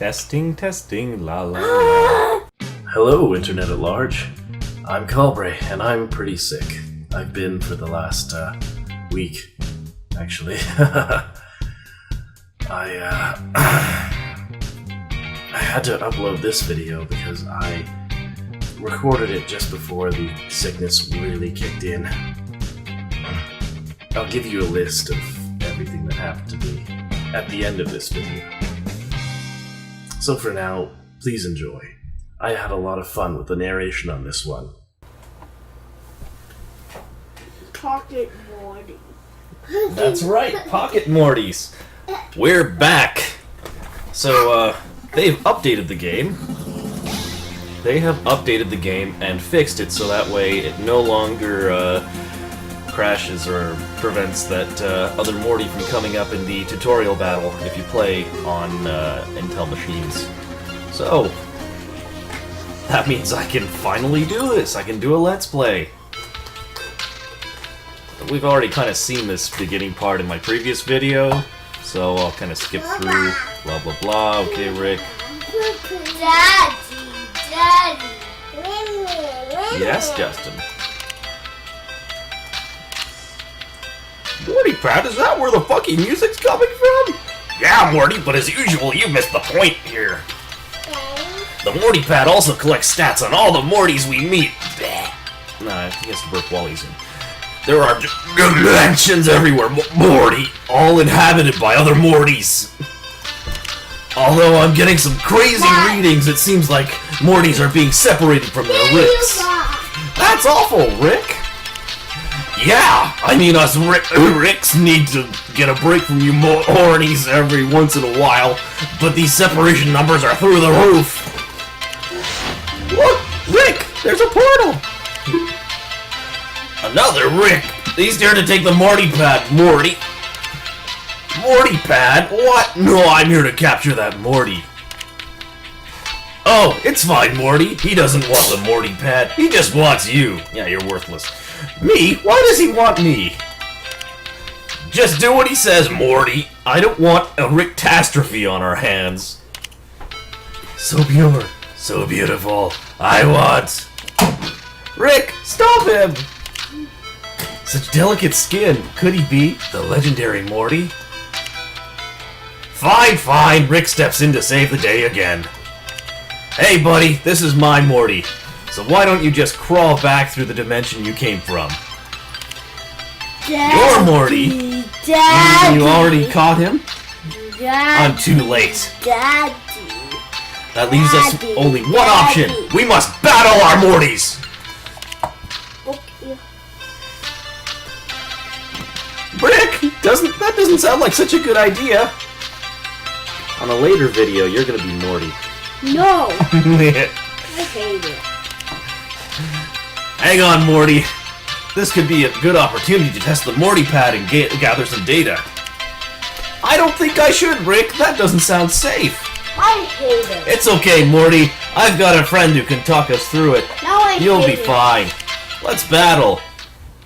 Testing, testing, la la la. Hello, Internet at large. I'm Calbray, and I'm pretty sick. I've been for the last, week, actually. I had to upload this video because I recorded it just before the sickness really kicked in. I'll give you a list of everything that happened to me at the end of this video. So for now, please enjoy. I had a lot of fun with the narration on this one. Pocket Morty. That's right, Pocket Mortys. We're back. So, they've updated the game. They have updated the game and fixed it so that way it no longer crashes or prevents that other Morty from coming up in the tutorial battle if you play on Intel machines. So, that means I can finally do this. I can do a Let's Play. We've already kind of seen this beginning part in my previous video, so I'll kind of skip through, blah blah blah. Okay, Rick. Daddy. Yes, Justin. Morty Pat, is that where the fucking music's coming from? Yeah, Morty, but as usual, you missed the point here. The Morty Pad also collects stats on all the Mortys we meet. Nah, I think it's to burp while he's in. There are dimensions everywhere, Morty, all inhabited by other Mortys. Although I'm getting some crazy readings, it seems like Mortys are being separated from their Ricks. That's awful, Rick. Yeah, I mean us Ricks need to get a break from you Mortys every once in a while, but these separation numbers are through the roof. Look, Rick, there's a portal. Another Rick! He's dared to take the Morty Pad, Morty! Morty Pad? What? No, I'm here to capture that Morty. Oh, it's fine, Morty. He doesn't want the Morty Pad. He just wants you. Yeah, you're worthless. Me? Why does he want me? Just do what he says, Morty. I don't want a Rick-tastrophe on our hands. So pure. So beautiful. I want... Rick, stop him! Such delicate skin. Could he be the legendary Morty? Fine, fine. Rick steps in to save the day again. Hey, buddy, this is my Morty. So why don't you just crawl back through the dimension you came from? Daddy, Your Morty? Daddy, You already caught him? Daddy, I'm too late. Daddy. That leaves us Daddy, only one Daddy. option. We must battle our Mortys! Okay. Rick! That doesn't sound like such a good idea. On a later video, you're gonna be Morty. No, I hate it. Hang on, Morty. This could be a good opportunity to test the Morty Pad and gather some data. I don't think I should, Rick. That doesn't sound safe. I hate it. It's okay, Morty. I've got a friend who can talk us through it. No, I You'll hate be it. fine. Let's battle.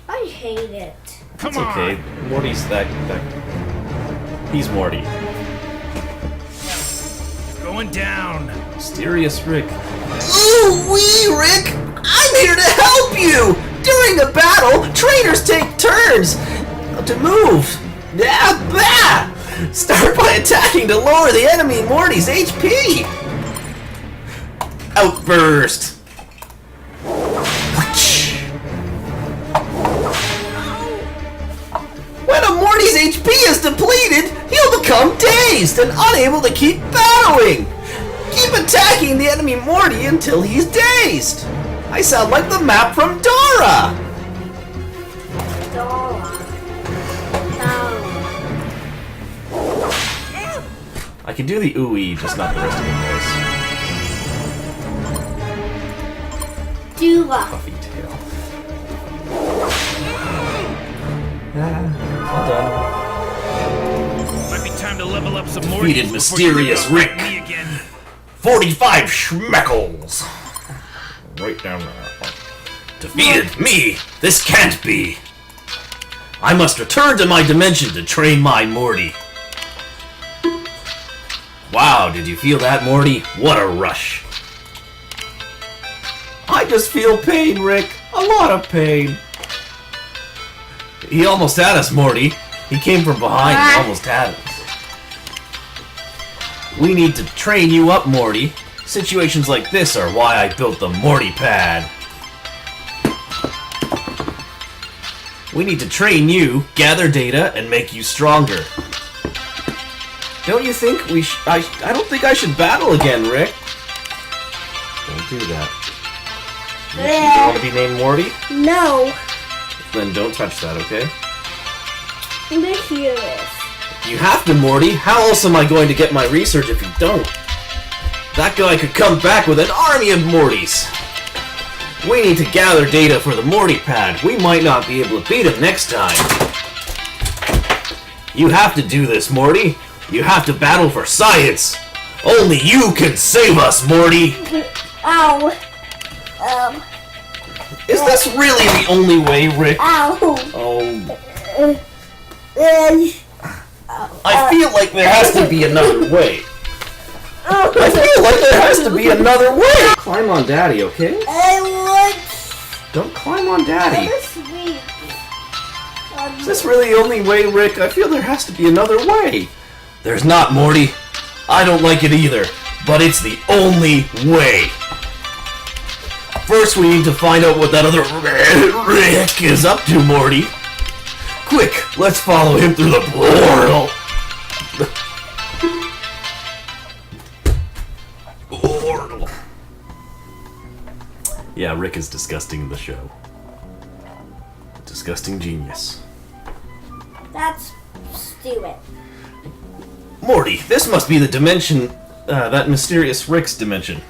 I hate it. It's okay. Morty's that. He's Morty. Going down. Mysterious Rick. Ooh wee, Rick! I'm here to help you! During a battle, trainers take turns to move. Yeah, bah! Start by attacking to lower the enemy Morty's HP! Outburst. When a Morty's HP is depleted, he'll become dazed and unable to keep battling! Keep attacking the enemy Morty until he's dazed! I sound like the map from Dora! I can do the ooey, just not the rest of the voice. Dula. Puffy tail. Well done. Might be time to level up some more. Defeated mysterious Rick. Me again. 45 schmeckles. Right down there. Defeated me. This can't be. I must return to my dimension to train my Morty. Wow, did you feel that, Morty? What a rush. I just feel pain, Rick. A lot of pain. He almost had us, Morty. He came from behind and almost had us. We need to train you up, Morty. Situations like this are why I built the Morty Pad. We need to train you, gather data, and make you stronger. Don't you think I don't think I should battle again, Rick. Don't do that. You want to be named Morty? No. Then don't touch that, okay? Let me hear this. You have to, Morty. How else am I going to get my research if you don't? That guy could come back with an army of Mortys. We need to gather data for the Morty Pad. We might not be able to beat him next time. You have to do this, Morty. You have to battle for science. Only you can save us, Morty. Ow. Is this really the only way, Rick? Ow. Oh. I feel like there has to be another way. I feel like there has to be another way. Climb on Daddy, okay? I want. Don't climb on Daddy. Sleep. Is this really the only way, Rick? I feel there has to be another way. There's not, Morty. I don't like it either, but it's the only way. First, we need to find out what that other Rick is up to, Morty. Quick, let's follow him through the portal. Portal. Yeah, Rick is disgusting in the show. Disgusting genius. That's stupid. Morty, this must be the dimension, that mysterious Rick's dimension.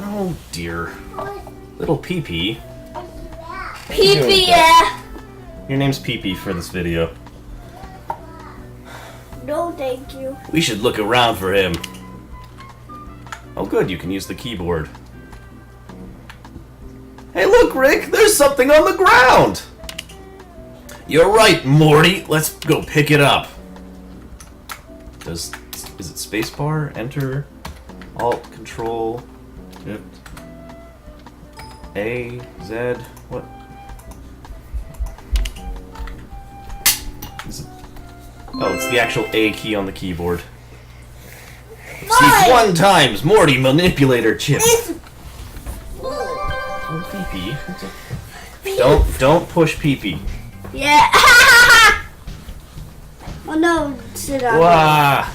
Oh dear. Little Pee-Pee. Pee-pee, yeah. Your name's Pee-Pee for this video. No, thank you. We should look around for him. Oh good, you can use the keyboard. Hey, look, Rick! There's something on the ground! You're right, Morty. Let's go pick it up. Is it spacebar? Enter? Alt, Control, Shift, A, Z, what? Is it? Oh, it's the actual A key on the keyboard. See, 1 times Morty manipulator chip. Oh, Pee-Pee. Don't push Pee-Pee. Yeah. Oh no, sit down. Wow.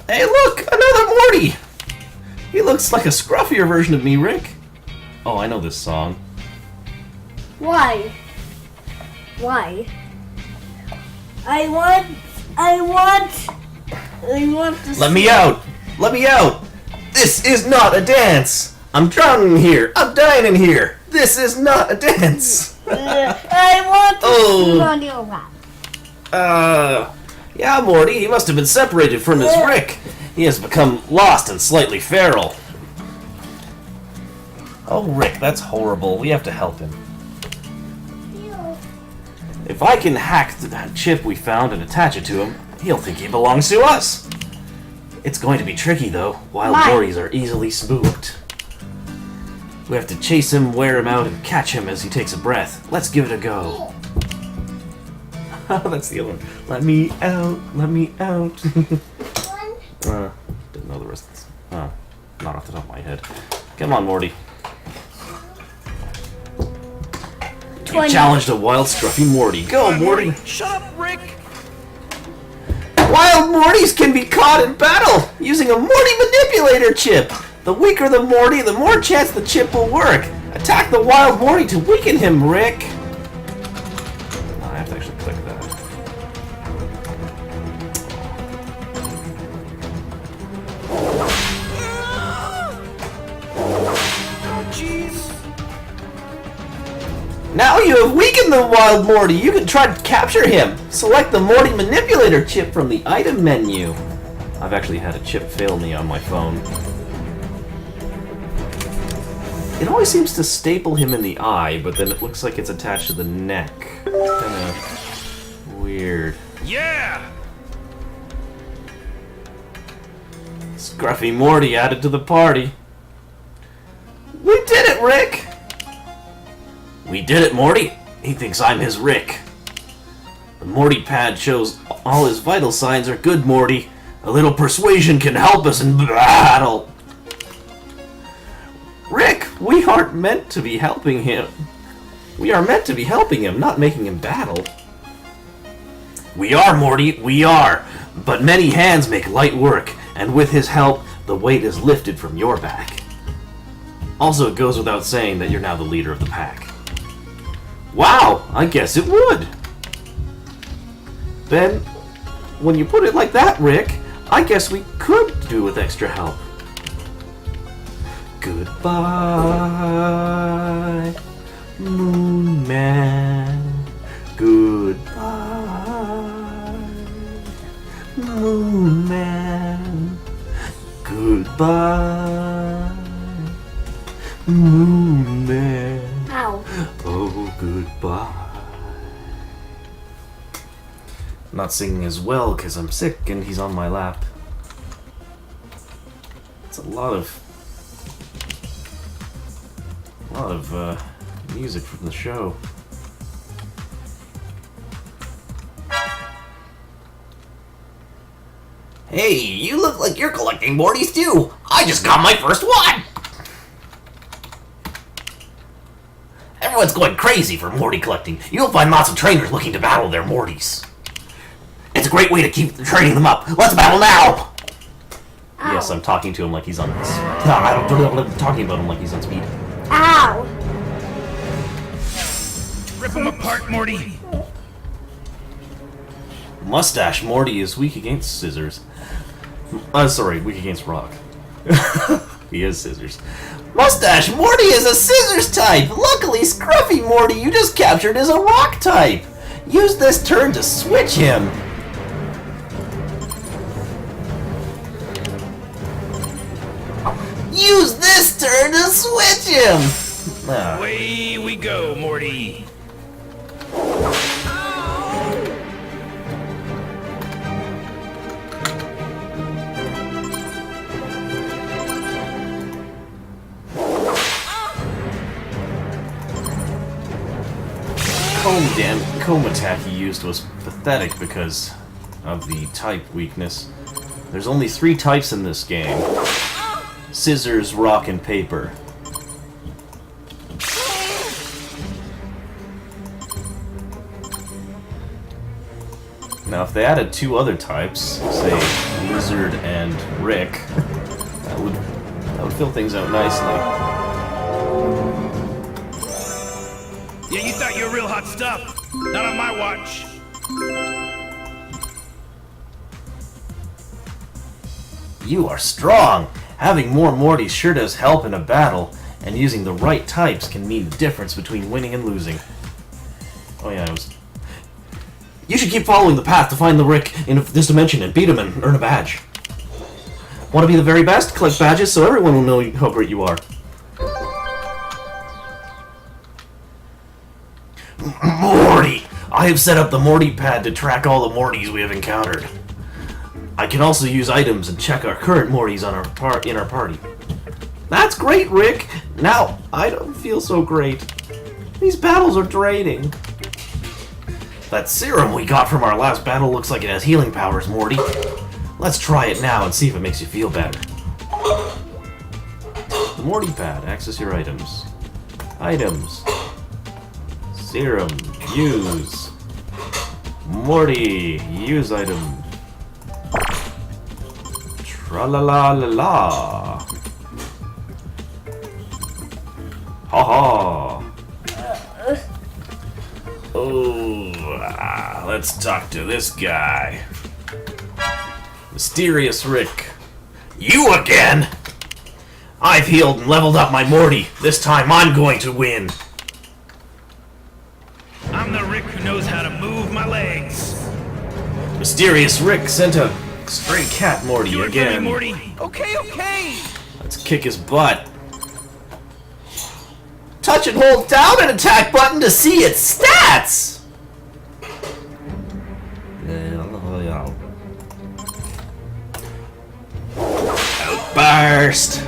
Hey, look! Another Morty! He looks like a scruffier version of me, Rick. Oh, I know this song. Why? Why? I want to. Let me out! Let me out! This is not a dance! I'm drowning in here! I'm dying in here! This is not a dance! I want to sit on your lap. Yeah, Morty, he must have been separated from his Rick. He has become lost and slightly feral. Oh, Rick, that's horrible. We have to help him. If I can hack that chip we found and attach it to him, he'll think he belongs to us. It's going to be tricky, though. Wild Mortys are easily spooked. We have to chase him, wear him out, and catch him as he takes a breath. Let's give it a go. That's the other one. Let me out, let me out. Didn't know the rest of this. Not off the top of my head. Come on, Morty. You challenged a wild, scruffy Morty. Go, Morty! Shut up, Rick! Wild Mortys can be caught in battle using a Morty manipulator chip. The weaker the Morty, the more chance the chip will work. Attack the wild Morty to weaken him, Rick. I have to actually click that. Oh, jeez. Now you have weakened the wild Morty. You can try to capture him. Select the Morty manipulator chip from the item menu. I've actually had a chip fail me on my phone. It always seems to staple him in the eye, but then it looks like it's attached to the neck. Kinda weird. Yeah! Scruffy Morty added to the party. We did it, Rick! We did it, Morty. He thinks I'm his Rick. The Morty pad shows all his vital signs are good, Morty. A little persuasion can help us in battle. Rick, we aren't meant to be helping him. We are meant to be helping him, not making him battle. We are, Morty, we are. But many hands make light work, and with his help, the weight is lifted from your back. Also, it goes without saying that you're now the leader of the pack. Wow, I guess it would. Then, when you put it like that, Rick, I guess we could do with extra help. Goodbye, Moon Man. Goodbye, Moon Man. Goodbye, Moon Man. Ow. Oh, goodbye. I'm not singing as well because I'm sick and he's on my lap. It's a lot of music from the show. Hey, you look like you're collecting Mortys too. I just got my first one. Everyone's going crazy for Morty collecting. You'll find lots of trainers looking to battle their Mortys. It's a great way to keep training them up. Let's battle now! Ow. Yes, I'm talking to him like he's on. I'm talking about him like he's on speed. Ow. Rip him apart, Morty. Mustache Morty is weak against scissors. Sorry, weak against rock. He is scissors. Mustache Morty is a scissors type. Luckily, Scruffy Morty you just captured is a rock type. Use this turn to switch him. Use this turn to switch him. Away we go, Morty. Comb attack he used was pathetic because of the type weakness. There's only 3 types in this game. Scissors, rock, and paper. Now if they added 2 other types, say Lizard and Rick, that would fill things out nicely. Yeah, you thought you were real hot stuff. Not on my watch. You are strong! Having more Mortys sure does help in a battle, and using the right types can mean the difference between winning and losing. Oh yeah, You should keep following the path to find the Rick in this dimension and beat him and earn a badge. Want to be the very best? Collect badges so everyone will know how great you are. Morty! I have set up the Morty pad to track all the Mortys we have encountered. I can also use items and check our current Mortys on in our party. That's great, Rick! Now, I don't feel so great. These battles are draining. That serum we got from our last battle looks like it has healing powers, Morty. Let's try it now and see if it makes you feel better. The Morty pad. Access your items. Items. Serum. Use. Morty. Use item. Tra-la-la-la-la. Ha-ha. Oh, let's talk to this guy. Mysterious Rick. You again? I've healed and leveled up my Morty. This time I'm going to win. I'm the Rick who knows how to move my legs. Mysterious Rick sent a stray cat Morty Do it for me, again. Morty. Okay. Let's kick his butt. Touch and hold down an attack button to see its stats! burst!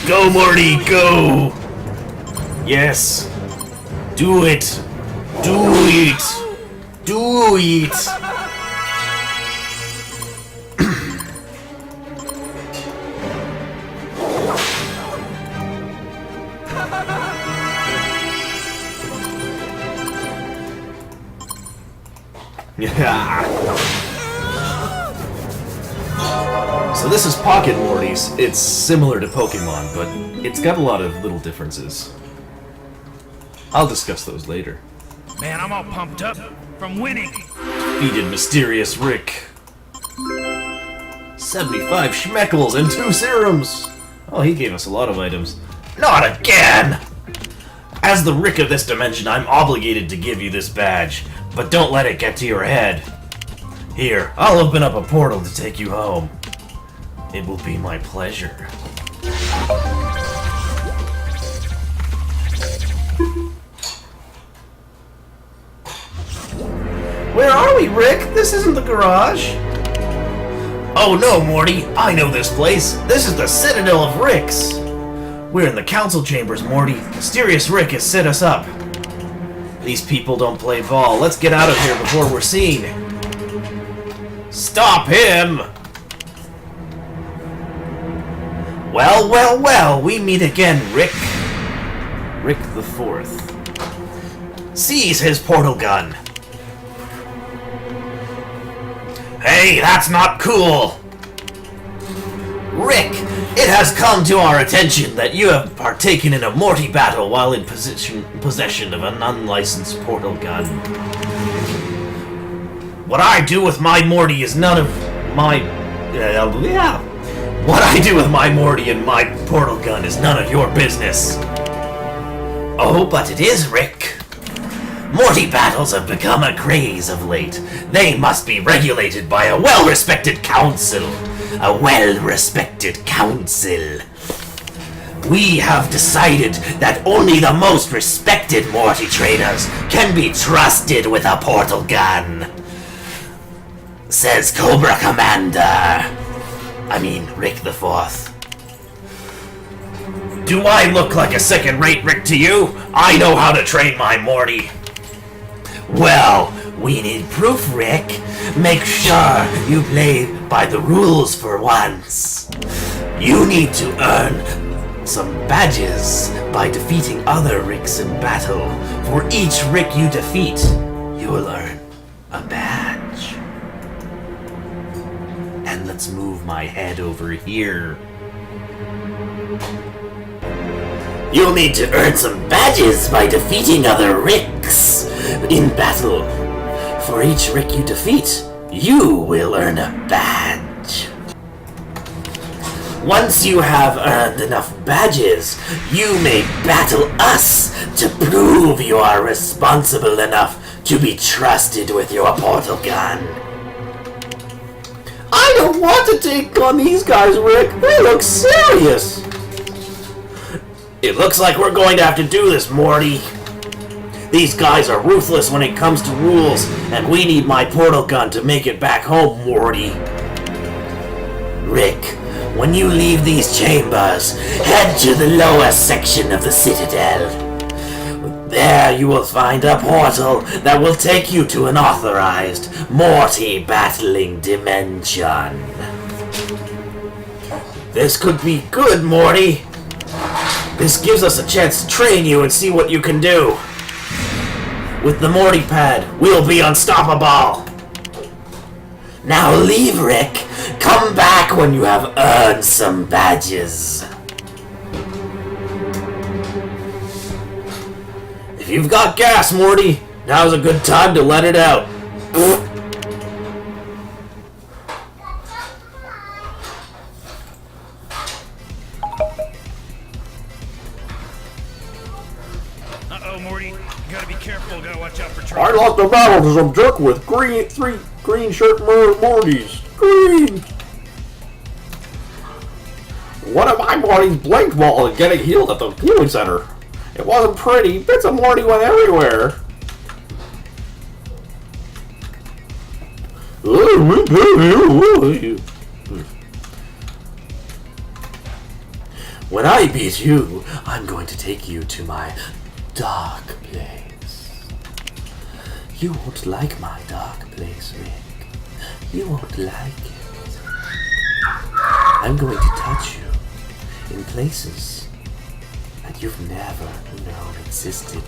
Go, Morty, go! Yes. Do it. Do it. Do it. Yeah. So this is Pocket Mortys. It's similar to Pokemon, but it's got a lot of little differences. I'll discuss those later. Man, I'm all pumped up from winning. Defeated Mysterious Rick. 75 schmeckles and 2 serums. Oh, he gave us a lot of items. Not again! As the Rick of this dimension, I'm obligated to give you this badge, but don't let it get to your head. Here, I'll open up a portal to take you home. It will be my pleasure. Where are we, Rick? This isn't the garage. Oh no, Morty! I know this place! This is the Citadel of Ricks! We're in the council chambers, Morty. Mysterious Rick has set us up. These people don't play ball. Let's get out of here before we're seen. Stop him! Well, well, well, we meet again, Rick. Rick the Fourth. Seize his portal gun. Hey, that's not cool! Rick, it has come to our attention that you have partaken in a Morty battle while in possession of an unlicensed portal gun. What I do with my Morty is none of my... What I do with my Morty and my portal gun is none of your business. Oh, but it is, Rick. Morty battles have become a craze of late. They must be regulated by a well-respected council. A well-respected council. We have decided that only the most respected Morty trainers can be trusted with a portal gun. Says Cobra Commander. I mean, Rick the Fourth. Do I look like a second-rate Rick to you? I know how to train my Morty. Well, we need proof, Rick. Make sure you play by the rules for once. You need to earn some badges by defeating other Ricks in battle. For each Rick you defeat, you will earn a badge. And let's move my head over here. You'll need to earn some badges by defeating other Ricks in battle. For each Rick you defeat, you will earn a badge. Once you have earned enough badges, you may battle us to prove you are responsible enough to be trusted with your portal gun. I don't want to take on these guys, Rick. They look serious. It looks like we're going to have to do this, Morty. These guys are ruthless when it comes to rules, and we need my portal gun to make it back home, Morty. Rick, when you leave these chambers, head to the lower section of the Citadel. There you will find a portal that will take you to an authorized Morty battling dimension. This could be good, Morty. This gives us a chance to train you and see what you can do. With the Morty pad, we'll be unstoppable. Now leave, Rick. Come back when you have earned some badges. If you've got gas, Morty, now's a good time to let it out. Uh-oh, Morty. You gotta be careful. Gotta watch out for I trouble. lost a battle to some jerk with three green shirt Mortys. Green! One of my Mortys blinked while getting healed at the healing center. It wasn't pretty. Bits of Morty went everywhere. When I beat you, I'm going to take you to my dark place. You won't like my dark place, Rick. You won't like it. I'm going to touch you in places that you've never known existed.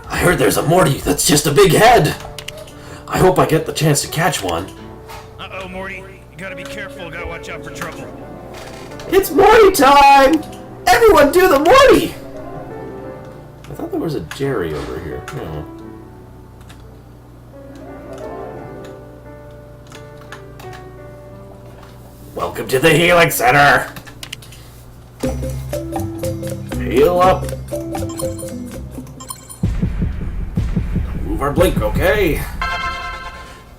I heard there's a Morty that's just a big head. I hope I get the chance to catch one. Uh-oh, Morty. You gotta be careful. Gotta watch out for trouble. It's Morty time! Everyone do the Morty! I thought there was a Jerry over here. Oh. Welcome to the Healing Center! Heal up. Move our blink, okay?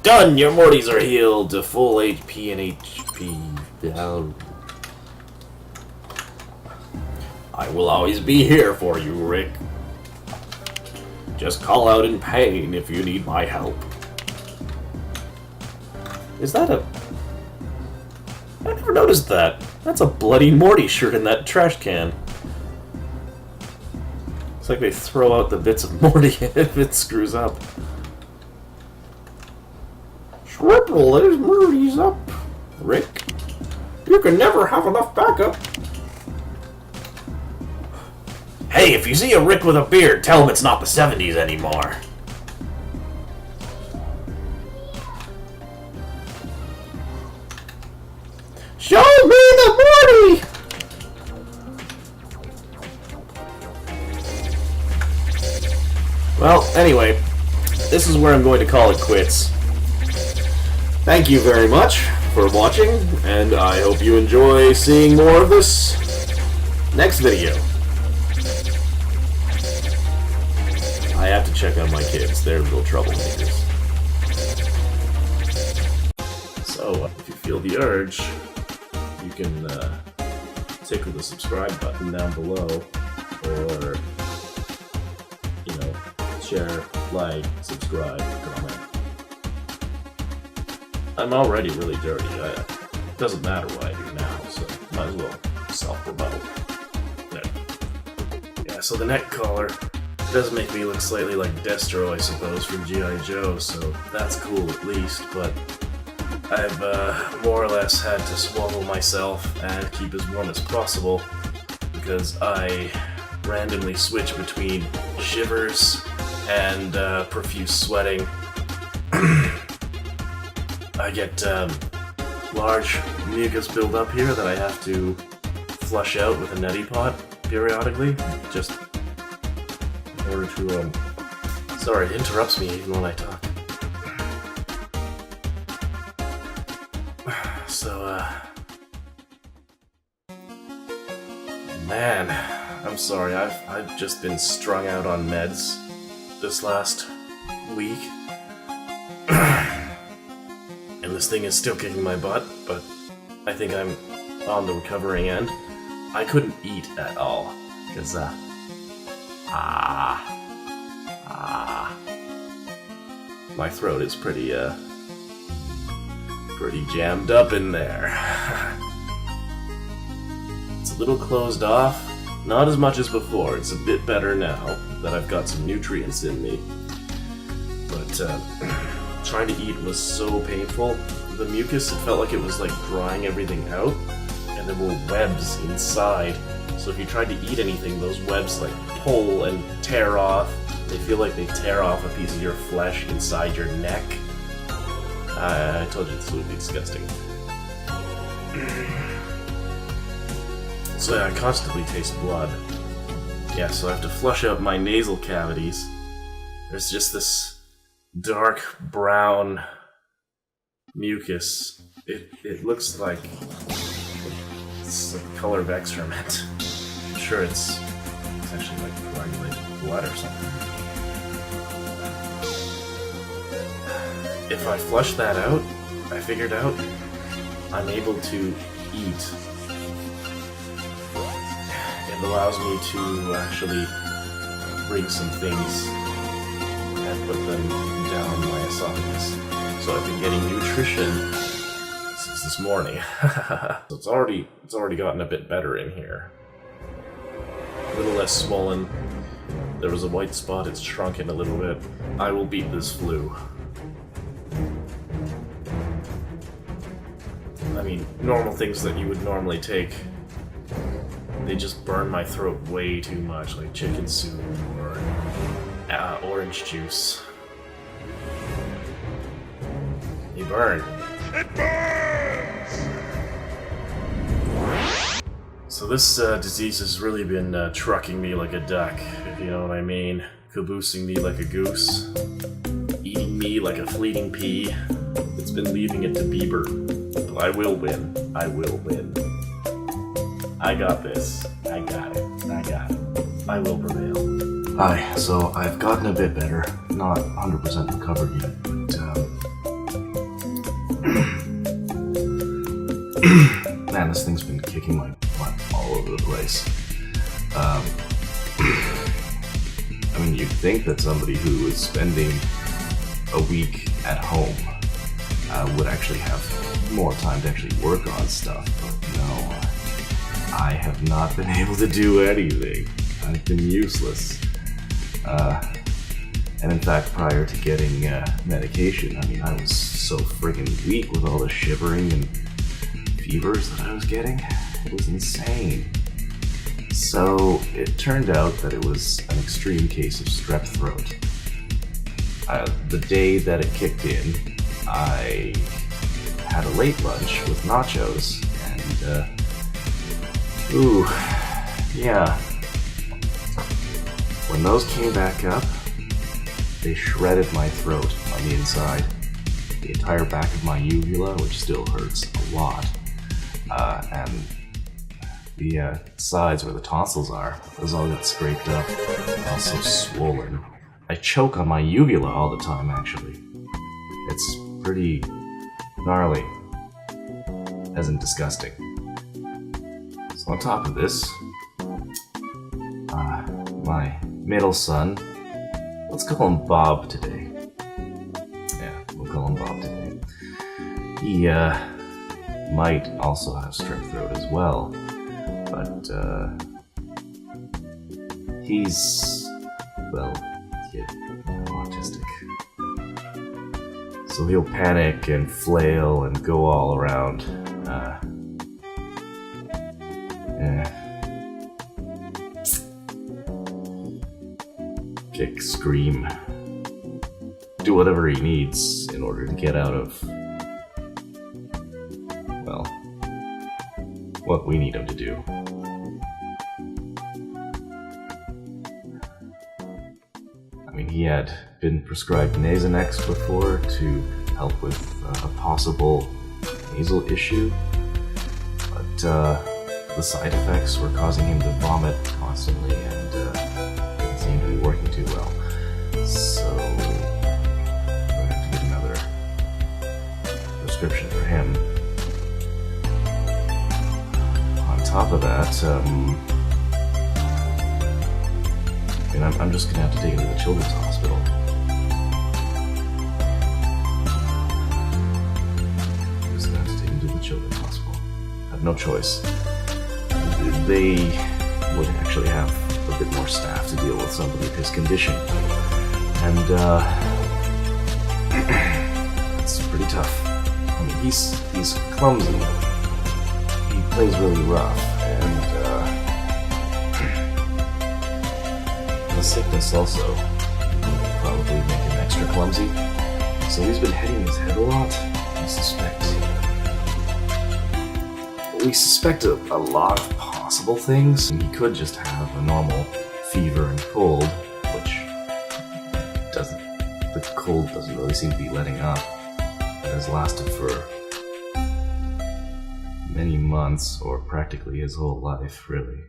Done! Your Mortys are healed to full HP and HP. I will always be here for you, Rick. Just call out in pain if you need my help. Is that a... I never noticed that. That's a bloody Morty shirt in that trash can. It's like they throw out the bits of Morty if it screws up. Triple, there's Morty's up. Rick, you can never have enough backup. Hey, if you see a Rick with a beard, tell him it's not the 70s anymore. Show me the Morty! Well, anyway, this is where I'm going to call it quits. Thank you very much for watching, and I hope you enjoy seeing more of this next video. I have to check on my kids. They're little troublemakers. So, if you feel the urge, you can tickle the subscribe button down below, or, you know, share, like, subscribe, comment. I'm already really dirty. It doesn't matter what I do now, so might as well self-promote. Yeah, so the neck collar does make me look slightly like Destro, I suppose, from G.I. Joe, so that's cool at least, but I've more or less had to swallow myself and keep as warm as possible because I randomly switch between shivers and profuse sweating. I get large mucus buildup here that I have to flush out with a neti pot periodically, just in order to, sorry, it interrupts me even when I talk. So, man, I'm sorry, I've just been strung out on meds this last week. And this thing is still kicking my butt, but I think I'm on the recovering end. I couldn't eat at all, because, my throat is pretty jammed up in there. It's a little closed off, not as much as before. It's a bit better now that I've got some nutrients in me. But, trying to eat was so painful. The mucus, it felt like it was like drying everything out, and there were webs inside. So if you tried to eat anything, those webs like pull and tear off. They feel like they tear off a piece of your flesh inside your neck. I told you this would be disgusting. So yeah, I constantly taste blood. Yeah, so I have to flush out my nasal cavities. There's just this dark brown mucus. It looks like it's the color of excrement. I'm sure it's actually like coagulated blood or something. If I flush that out, I figured out I'm able to eat. It allows me to actually bring some things and put them down my esophagus. So I've been getting nutrition since this morning. So it's already gotten a bit better in here. A little less swollen. There was a white spot, it's shrunken a little bit. I will beat this flu. I mean, normal things that you would normally take, they just burn my throat way too much, like chicken soup or orange juice. They burn. It burns! So this disease has really been trucking me like a duck, if you know what I mean. Caboosing me like a goose. Eating me like a fleeting pea. It's been leaving it to Bieber. But I will win. I will win. I got this. I got it. I got it. I will prevail. Hi, so I've gotten a bit better. Not 100% recovered yet, but man, this thing's been kicking my butt all over the place. I mean, you'd think that somebody who is spending a week at home would actually have more time to actually work on stuff, but no. I have not been able to do anything. I've been useless. And in fact, prior to getting medication, I mean, I was so friggin' weak with all the shivering and fevers that I was getting. It was insane. So it turned out that it was an extreme case of strep throat. The day that it kicked in, I had a late lunch with nachos, and ooh, yeah. When those came back up, they shredded my throat on the inside. The entire back of my uvula, which still hurts a lot, and the sides where the tonsils are, those all got scraped up, also swollen. I choke on my uvula all the time, actually. It's pretty gnarly, as in disgusting. So on top of this, my middle son, let's call him Bob today. Yeah, we'll call him Bob today. He might also have strep throat as well, but he's, well, yeah, autistic. So he'll panic and flail and go all around. Kick, scream, do whatever he needs in order to get out of, well, what we need him to do. I mean, he had been prescribed Nasonex before to help with a possible nasal issue, but the side effects were causing him to vomit constantly and didn't seem to be working too well. So we're going to have to get another prescription for him. On top of that, I'm just going to have to take him to the children's hospital. Just going to have to take him to the children's hospital. I have no choice. They would actually have a bit more staff to deal with somebody of his condition. And, it's pretty tough. I mean, he's clumsy. He plays really rough, and, the sickness also will probably make him extra clumsy. So he's been hitting his head a lot. We suspect a lot of possible things. He could just have a normal fever and cold, which the cold doesn't really seem to be letting up. It has lasted for many months, or practically his whole life, really.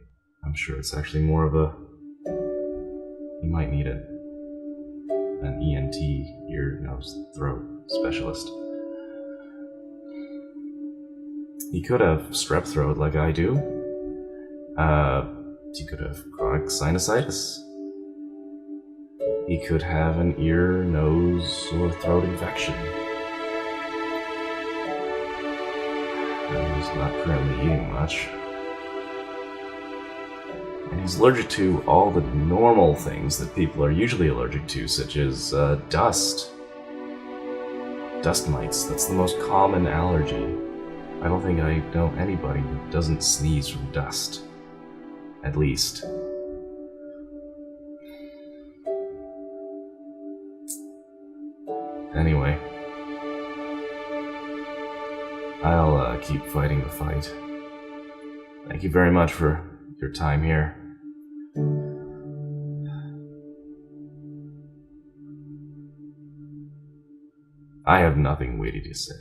I'm sure it's actually more of he might need an ENT, ear, nose, throat specialist. He could have strep throat like I do. He could have chronic sinusitis. he could have an ear, nose, or throat infection. And he's not currently eating much. And he's allergic to all the normal things that people are usually allergic to, such as dust. Dust mites, that's the most common allergy. I don't think I know anybody that doesn't sneeze from dust. At least. Anyway. I'll keep fighting the fight. Thank you very much for your time here. I have nothing witty to say.